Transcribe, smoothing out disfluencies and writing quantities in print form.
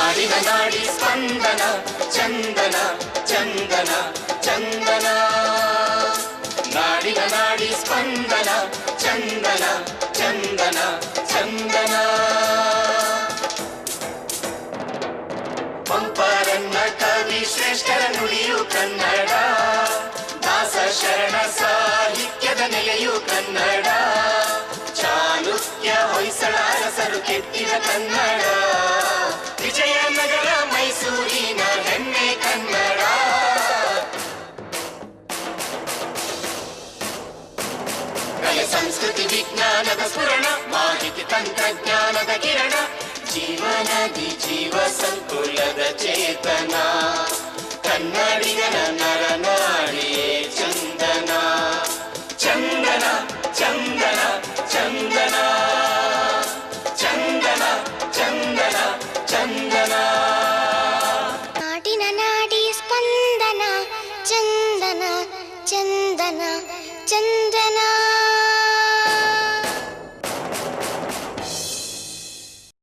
ನಾಡಿನ ನಾಡಿ ಸ್ಪಂದನ ಚಂದನ ಚಂದನ ಚಂದನ ನಾಡಿನ ನಾಡಿ ಸ್ಪಂದನ ಚಂದನ ಚಂದನ ಚಂದನ ಪಂಪರನ್ನ ಕವಿ ಶ್ರೇಷ್ಠರ ನುಡಿಯು ಕನ್ನಡ ದಾಸ ಶರಣ ಸಾಹಿತ್ಯದ ನೆಲೆಯು ಕನ್ನಡ ಚಾಲುಕ್ಯ ಹೊಯ್ಸಳ ಅರಸರು ಕೆತ್ತಿದ ಕನ್ನಡ ವಿಜಯನಗರ ಮೈಸೂರಿನ ಹೆಮ್ಮೆ ಕನ್ನಡ ಕಲೆ ಸಂಸ್ಕೃತಿ ವಿಜ್ಞಾನದ ಸ್ಫುರಣ ಮಾಹಿತಿ ತಂತ್ರಜ್ಞಾನದ ಕಿರಣ ಜೀವನದಿ ಜೀವ ಸಂಕುಲದ ಚೇತನ ಕನ್ನಡಿಗನ ನರನಾಡಿಯೇ ಚಂದನ ಚಂದನ ಚಂದನ ಚಂದನ ಚಂದನ ಚಂದನ ಚಂದನ ನಾಡಿನ ನಾಡಿ ಸ್ಪಂದನ ಚಂದನ ಚಂದನ ಚಂದನ